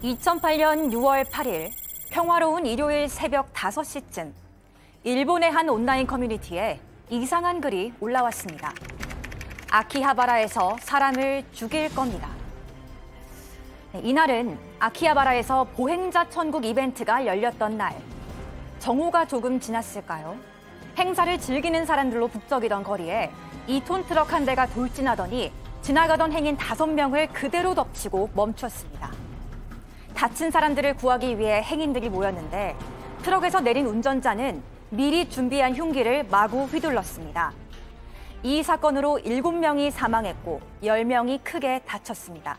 2008년 6월 8일 평화로운 일요일 새벽 5시쯤 일본의 한 온라인 커뮤니티에 이상한 글이 올라왔습니다. 아키하바라에서 사람을 죽일 겁니다. 이날은 아키하바라에서 보행자 천국 이벤트가 열렸던 날. 정오가 조금 지났을까요? 행사를 즐기는 사람들로 북적이던 거리에 2톤 트럭 한 대가 돌진하더니 지나가던 행인 5명을 그대로 덮치고 멈췄습니다. 다친 사람들을 구하기 위해 행인들이 모였는데 트럭에서 내린 운전자는 미리 준비한 흉기를 마구 휘둘렀습니다. 이 사건으로 7명이 사망했고 10명이 크게 다쳤습니다.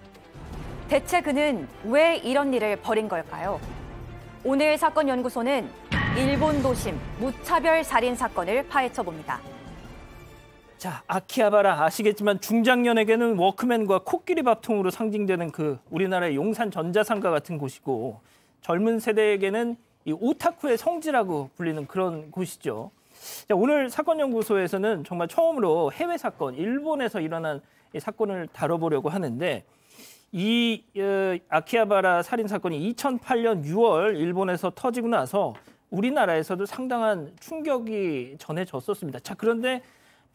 대체 그는 왜 이런 일을 벌인 걸까요? 오늘 사건 연구소는 일본 도심 무차별 살인 사건을 파헤쳐봅니다. 자, 아키하바라 아시겠지만 중장년에게는 워크맨과 코끼리 밥통으로 상징되는 그 우리나라의 용산 전자상가 같은 곳이고 젊은 세대에게는 이 오타쿠의 성지라고 불리는 그런 곳이죠. 자, 오늘 사건 연구소에서는 정말 처음으로 해외 사건, 일본에서 일어난 이 사건을 다뤄보려고 하는데 이 아키하바라 살인 사건이 2008년 6월 일본에서 터지고 나서 우리나라에서도 상당한 충격이 전해졌었습니다. 자, 그런데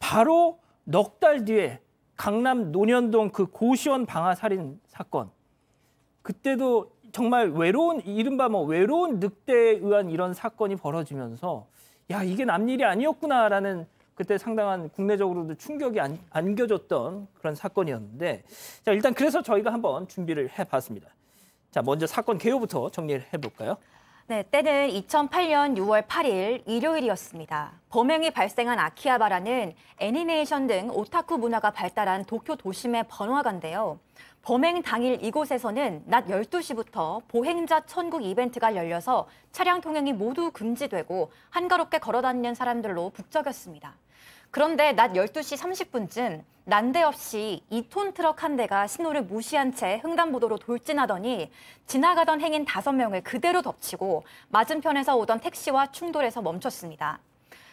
바로 넉 달 뒤에 강남 논현동 그 고시원 방화 살인 사건. 그때도 정말 이른바 외로운 늑대에 의한 이런 사건이 벌어지면서 야, 이게 남일이 아니었구나라는 그때 상당한 국내적으로도 충격이 안겨졌던 그런 사건이었는데 자, 일단 그래서 저희가 한번 준비를 해봤습니다. 자, 먼저 사건 개요부터 정리를 해볼까요? 네, 때는 2008년 6월 8일 일요일이었습니다. 범행이 발생한 아키하바라는 애니메이션 등 오타쿠 문화가 발달한 도쿄 도심의 번화가인데요. 범행 당일 이곳에서는 낮 12시부터 보행자 천국 이벤트가 열려서 차량 통행이 모두 금지되고 한가롭게 걸어다니는 사람들로 북적였습니다. 그런데 낮 12시 30분쯤 난데없이 2톤 트럭 한 대가 신호를 무시한 채 횡단보도로 돌진하더니 지나가던 행인 5명을 그대로 덮치고 맞은편에서 오던 택시와 충돌해서 멈췄습니다.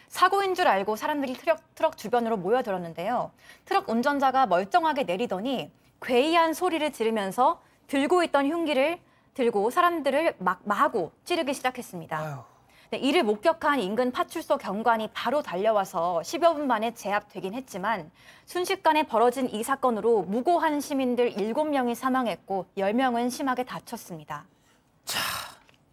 사고인 줄 알고 사람들이 트럭 주변으로 모여들었는데요. 트럭 운전자가 멀쩡하게 내리더니 괴이한 소리를 지르면서 들고 있던 흉기를 들고 사람들을 마구 찌르기 시작했습니다. 아유. 네, 이를 목격한 인근 파출소 경관이 바로 달려와서 10여 분 만에 제압되긴 했지만 순식간에 벌어진 이 사건으로 무고한 시민들 7명이 사망했고 10명은 심하게 다쳤습니다. 자,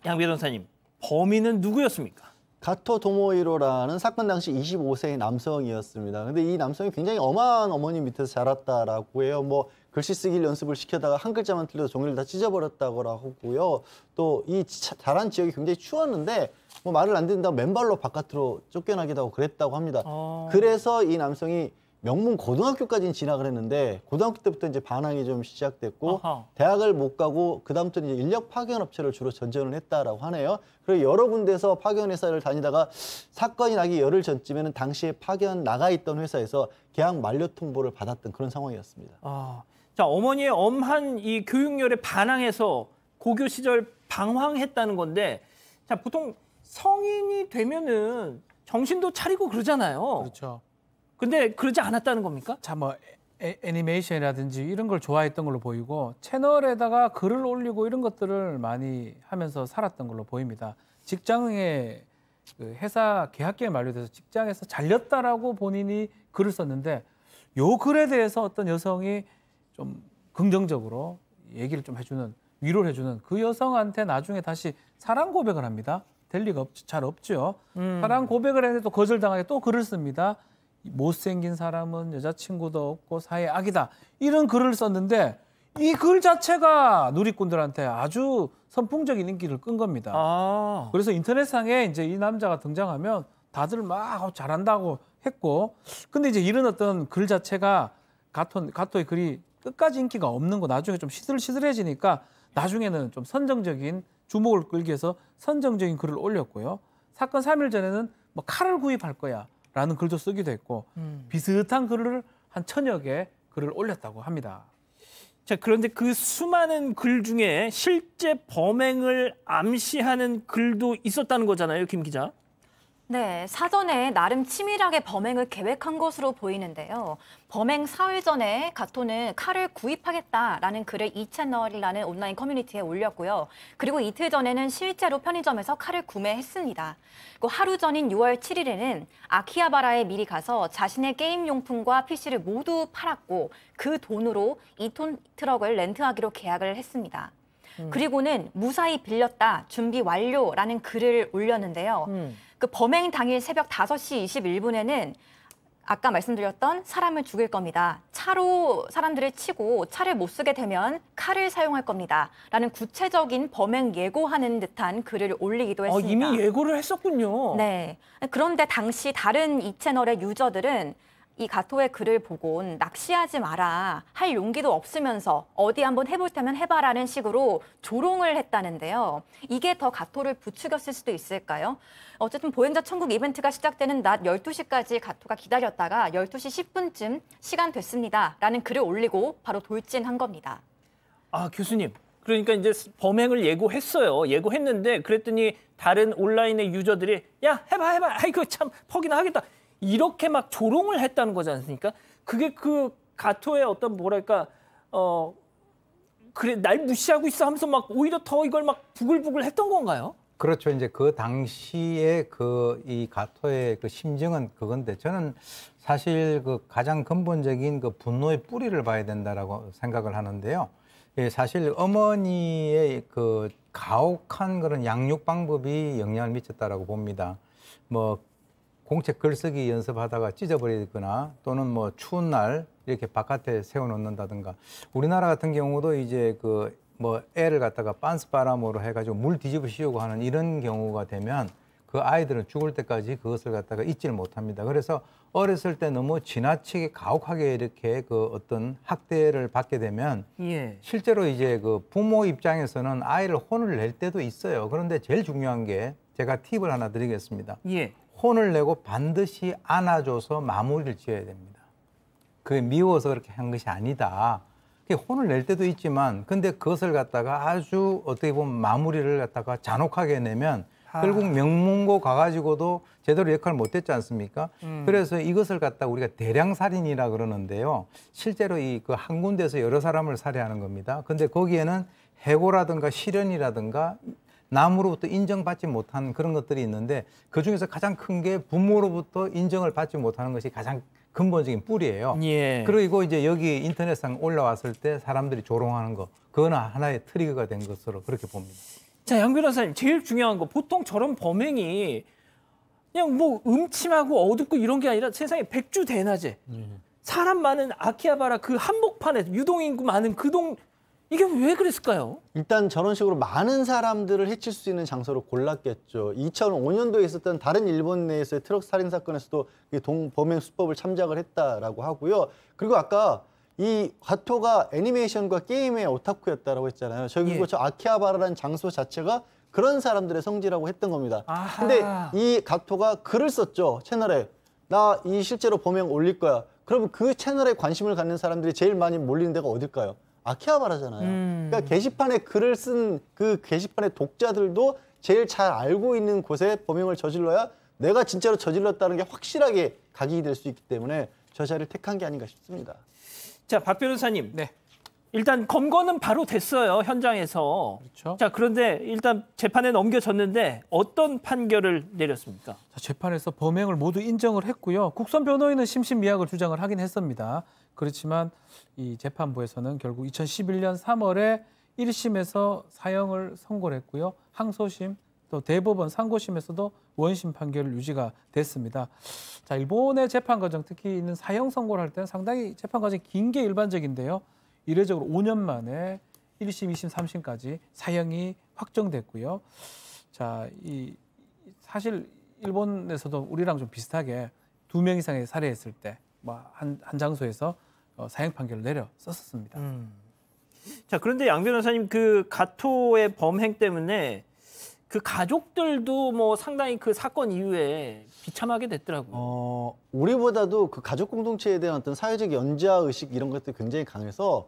양 변호사님, 범인은 누구였습니까? 가토 토모히로라는 사건 당시 25세의 남성이었습니다. 근데 이 남성이 굉장히 엄한 어머니 밑에서 자랐다라고 해요. 뭐 글씨 쓰기를 연습을 시켜다가 한 글자만 틀려도 종이를 다 찢어버렸다고 하고요. 또 이 자란 지역이 굉장히 추웠는데 뭐 말을 안 듣는다고 맨발로 바깥으로 쫓겨나기도 하고 그랬다고 합니다. 그래서 이 남성이 명문 고등학교까지는 진학을 했는데 고등학교 때부터 이제 반항이 좀 시작됐고 대학을 못 가고 그다음부터 이제 인력 파견 업체를 주로 전전을 했다라고 하네요. 그리고 여러 군데서 파견 회사를 다니다가 사건이 나기 열흘 전쯤에는 당시에 파견 나가 있던 회사에서 계약 만료 통보를 받았던 그런 상황이었습니다. 자, 어머니의 엄한 이 교육열에 반항해서 고교 시절 방황했다는 건데 자, 보통 성인이 되면은 정신도 차리고 그러잖아요. 그렇죠. 근데 그러지 않았다는 겁니까? 자, 뭐 애니메이션이라든지 이런 걸 좋아했던 걸로 보이고 채널에다가 글을 올리고 이런 것들을 많이 하면서 살았던 걸로 보입니다. 직장에 그 회사 계약기간 만료돼서 직장에서 잘렸다라고 본인이 글을 썼는데 요 글에 대해서 어떤 여성이 좀 긍정적으로 얘기를 좀 해주는, 위로를 해주는 그 여성한테 나중에 다시 사랑 고백을 합니다. 될 리가 잘 없죠. 사랑 고백을 했는데 또 거절당하게 또 글을 씁니다. 못생긴 사람은 여자친구도 없고 사회 악이다. 이런 글을 썼는데 이 글 자체가 누리꾼들한테 아주 선풍적인 인기를 끈 겁니다. 그래서 인터넷상에 이제 이 남자가 등장하면 다들 막 잘한다고 했고 근데 이제 이런 어떤 글 자체가 가토의 글이 끝까지 인기가 없는 거 나중에 좀 시들시들해지니까 나중에는 좀 선정적인 주목을 끌기 위해서 선정적인 글을 올렸고요. 사건 3일 전에는 뭐 칼을 구입할 거야 라는 글도 쓰기도 했고 비슷한 글을 한 1000여 개 글을 올렸다고 합니다. 자, 그런데 그 수많은 글 중에 실제 범행을 암시하는 글도 있었다는 거잖아요, 김 기자. 네, 사전에 나름 치밀하게 범행을 계획한 것으로 보이는데요. 범행 사흘 전에 가토는 칼을 구입하겠다라는 글을 이채널이라는 온라인 커뮤니티에 올렸고요. 그리고 이틀 전에는 실제로 편의점에서 칼을 구매했습니다. 그리고 하루 전인 6월 7일에는 아키하바라에 미리 가서 자신의 게임 용품과 PC를 모두 팔았고 그 돈으로 2톤 트럭을 렌트하기로 계약을 했습니다. 그리고는 무사히 빌렸다, 준비 완료라는 글을 올렸는데요. 그 범행 당일 새벽 5시 21분에는 아까 말씀드렸던 사람을 죽일 겁니다. 차로 사람들을 치고 차를 못 쓰게 되면 칼을 사용할 겁니다. 라는 구체적인 범행 예고하는 듯한 글을 올리기도 했습니다. 이미 예고를 했었군요. 네. 그런데 당시 다른 이 채널의 유저들은 이 가토의 글을 보고 낚시하지 마라, 할 용기도 없으면서 어디 한번 해볼 테면 해봐라는 식으로 조롱을 했다는데요. 이게 더 가토를 부추겼을 수도 있을까요? 어쨌든 보행자 천국 이벤트가 시작되는 낮 12시까지 가토가 기다렸다가 12시 10분쯤 시간 됐습니다 라는 글을 올리고 바로 돌진한 겁니다. 아, 교수님. 그러니까 이제 범행을 예고했어요. 예고했는데 그랬더니 다른 온라인의 유저들이 야, 해봐. 아이고 참 퍽이나 하겠다. 이렇게 막 조롱을 했다는 거지 않습니까? 그게 그 가토의 어떤 뭐랄까 그래 날 무시하고 있어 하면서 막 오히려 더 이걸 막 부글부글 했던 건가요? 그렇죠. 이제 그 당시에 그 이 가토의 그 심정은 그건데 저는 사실 그 가장 근본적인 그 분노의 뿌리를 봐야 된다라고 생각을 하는데요. 예, 사실 어머니의 그 가혹한 그런 양육 방법이 영향을 미쳤다라고 봅니다. 뭐 공책 글쓰기 연습하다가 찢어버리거나 또는 뭐 추운 날 이렇게 바깥에 세워놓는다든가 우리나라 같은 경우도 이제 그 뭐 애를 갖다가 빤스바람으로 해가지고 물 뒤집어 씌우고 하는 이런 경우가 되면 그 아이들은 죽을 때까지 그것을 갖다가 잊지를 못합니다. 그래서 어렸을 때 너무 지나치게 가혹하게 이렇게 그 어떤 학대를 받게 되면 실제로 이제 그 부모 입장에서는 아이를 혼을 낼 때도 있어요. 그런데 제일 중요한 게 제가 팁을 하나 드리겠습니다. 혼을 내고 반드시 안아줘서 마무리를 지어야 됩니다. 그게 미워서 그렇게 한 것이 아니다. 혼을 낼 때도 있지만 근데 그것을 갖다가 아주 어떻게 보면 마무리를 갖다가 잔혹하게 내면 결국 명문고 가가지고도 제대로 역할을 못했지 않습니까? 그래서 이것을 갖다가 우리가 대량살인이라 그러는데요. 실제로 이 그 한 군데서 여러 사람을 살해하는 겁니다. 근데 거기에는 해고라든가 실연이라든가 남으로부터 인정받지 못한 그런 것들이 있는데 그중에서 가장 큰 게 부모로부터 인정을 받지 못하는 것이 가장 근본적인 뿌리예요. 그리고 이제 여기 인터넷상 올라왔을 때 사람들이 조롱하는 거 그거는 하나의 트리거가 된 것으로 그렇게 봅니다. 자, 양 변호사님 제일 중요한 거 보통 저런 범행이 그냥 뭐 음침하고 어둡고 이런 게 아니라 세상에 백주대낮에 사람 많은 아키하바라 그 한복판에 유동인구 많은 그 동 이게 왜 그랬을까요? 일단 저런 식으로 많은 사람들을 해칠 수 있는 장소를 골랐겠죠. 2005년도에 있었던 다른 일본 내에서의 트럭 살인 사건에서도 범행 수법을 참작을 했다라고 하고요. 그리고 아까 이 가토가 애니메이션과 게임의 오타쿠였다라고 했잖아요. 그리고 저 아키하바라라는 장소 자체가 그런 사람들의 성지라고 했던 겁니다. 근데 이 가토가 글을 썼죠. 채널에. 나 이 실제로 범행 올릴 거야. 그러면 그 채널에 관심을 갖는 사람들이 제일 많이 몰리는 데가 어딜까요? 아키하바라잖아요. 그러니까 게시판에 글을 쓴 그 게시판의 독자들도 제일 잘 알고 있는 곳에 범행을 저질러야 내가 진짜로 저질렀다는 게 확실하게 각인이 될 수 있기 때문에 저 자리를 택한 게 아닌가 싶습니다. 자, 박 변호사님. 일단 검거는 바로 됐어요, 현장에서. 그렇죠. 자, 그런데 일단 재판에 넘겨졌는데 어떤 판결을 내렸습니까? 자, 재판에서 범행을 모두 인정을 했고요. 국선 변호인은 심신미약을 주장을 하긴 했습니다. 그렇지만 이 재판부에서는 결국 2011년 3월에 1심에서 사형을 선고를 했고요. 항소심 또 대법원 상고심에서도 원심 판결을 유지가 됐습니다. 자, 일본의 재판 과정 특히 있는 사형 선고를 할 때는 상당히 재판 과정이 긴 게 일반적인데요. 이례적으로 5년 만에 1심, 2심, 3심까지 사형이 확정됐고요. 자, 이 사실 일본에서도 우리랑 좀 비슷하게 2명 이상의 살해했을 때 뭐 한 장소에서 사형 판결을 내렸었습니다. 자, 그런데 양 변호사님 그 가토의 범행 때문에 그 가족들도 뭐 상당히 그 사건 이후에 비참하게 됐더라고요. 우리보다도 그 가족 공동체에 대한 어떤 사회적 연좌 의식 이런 것들이 굉장히 강해서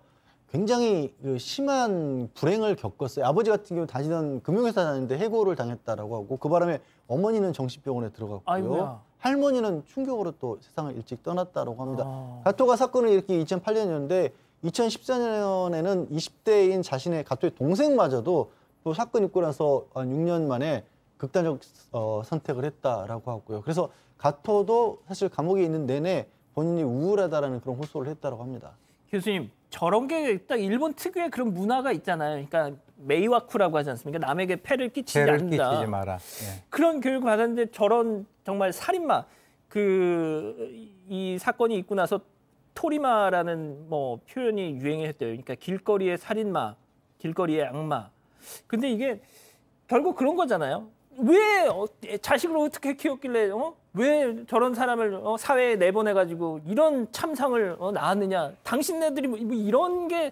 굉장히 그 심한 불행을 겪었어요. 아버지 같은 경우 다니던 금융회사 다니는데 해고를 당했다라고 하고 그 바람에 어머니는 정신병원에 들어갔고요. 아이고야. 할머니는 충격으로 또 세상을 일찍 떠났다라고 합니다. 아. 가토가 사건을 일으킨 2008년이었는데 2014년에는 20대인 자신의 가토의 동생마저도 또 사건 있고 나서 한 6년 만에 극단적 선택을 했다라고 하고요. 그래서 가토도 사실 감옥에 있는 내내 본인이 우울하다라는 그런 호소를 했다라고 합니다. 교수님, 저런 게 딱 일본 특유의 그런 문화가 있잖아요. 그러니까 메이와쿠라고 하지 않습니까? 남에게 폐를 끼치지 죄를 않는다. 끼치지 마라. 예. 그런 교육을 받았는데 저런 정말 살인마 이 사건이 있고 나서 토리마라는 뭐 표현이 유행했대요. 그러니까 길거리의 살인마, 길거리의 악마. 근데 이게 결국 그런 거잖아요. 왜 자식을 어떻게 키웠길래 왜 저런 사람을 사회에 내보내가지고 이런 참상을 낳았느냐. 당신네들이 뭐 이런 게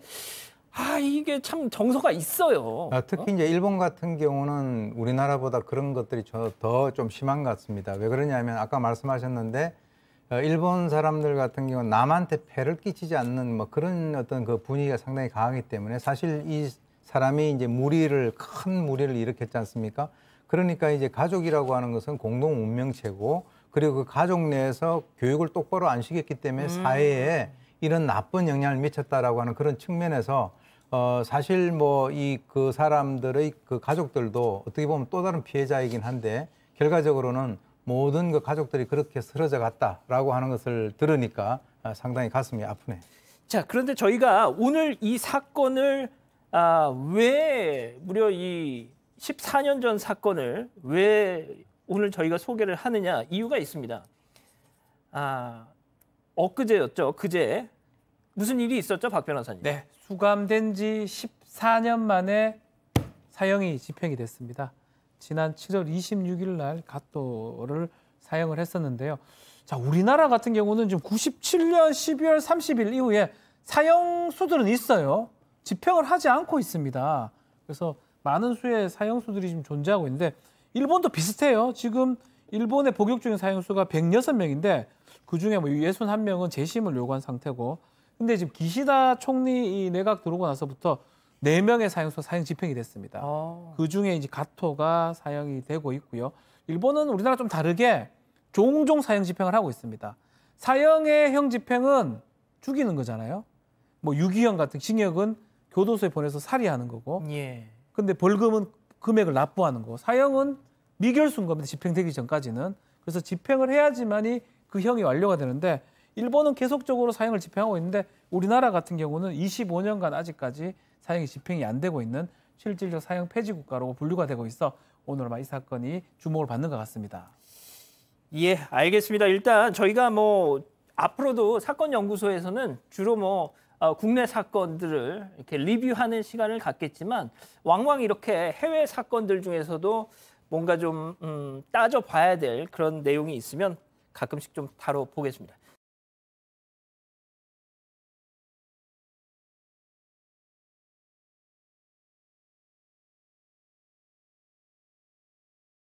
이게 참 정서가 있어요. 특히 이제 일본 같은 경우는 우리나라보다 그런 것들이 더 좀 심한 것 같습니다. 왜 그러냐면 아까 말씀하셨는데 일본 사람들 같은 경우는 남한테 폐를 끼치지 않는 뭐 그런 어떤 그 분위기가 상당히 강하기 때문에 사실 이 사람이 이제 큰 무리를 일으켰지 않습니까? 그러니까 이제 가족이라고 하는 것은 공동 운명체고 그리고 그 가족 내에서 교육을 똑바로 안 시켰기 때문에 사회에 이런 나쁜 영향을 미쳤다라고 하는 그런 측면에서 사실 뭐 그 사람들의 그 가족들도 어떻게 보면 또 다른 피해자이긴 한데 결과적으로는 모든 그 가족들이 그렇게 쓰러져 갔다라고 하는 것을 들으니까 상당히 가슴이 아프네. 자, 그런데 저희가 오늘 이 사건을 왜 무려 이 14년 전 사건을 왜 오늘 저희가 소개를 하느냐 이유가 있습니다. 엊그제였죠. 그제 무슨 일이 있었죠, 박 변호사님? 네, 수감된 지 14년 만에 사형이 집행이 됐습니다. 지난 7월 26일 날 가토를 사형을 했었는데요. 자, 우리나라 같은 경우는 지금 97년 12월 30일 이후에 사형수들은 있어요. 집행을 하지 않고 있습니다. 그래서 많은 수의 사형수들이 지금 존재하고 있는데 일본도 비슷해요. 지금 일본의 복역 중인 사형수가 106명인데 그중에 뭐 61명은 재심을 요구한 상태고 근데 지금 기시다 총리 이 내각 들어오고 나서부터 4명의 사형수가 사형 집행이 됐습니다. 그중에 이제 가토가 사형이 되고 있고요. 일본은 우리나라 좀 다르게 종종 사형 집행을 하고 있습니다. 사형의 형 집행은 죽이는 거잖아요. 뭐 유기형 같은 징역은 교도소에 보내서 살해하는 거고 예. 근데 벌금은 금액을 납부하는 거. 사형은 미결수인 겁니다. 집행되기 전까지는. 그래서 집행을 해야지만이 그 형이 완료가 되는데 일본은 계속적으로 사형을 집행하고 있는데 우리나라 같은 경우는 25년간 아직까지 사형이 집행이 안 되고 있는 실질적 사형 폐지 국가로 분류가 되고 있어 오늘 이 사건이 주목을 받는 것 같습니다. 예, 알겠습니다. 일단 저희가 뭐 앞으로도 사건 연구소에서는 주로 뭐 국내 사건들을 이렇게 리뷰하는 시간을 갖겠지만 왕왕 이렇게 해외 사건들 중에서도 뭔가 좀 따져봐야 될 그런 내용이 있으면 가끔씩 좀 다뤄보겠습니다.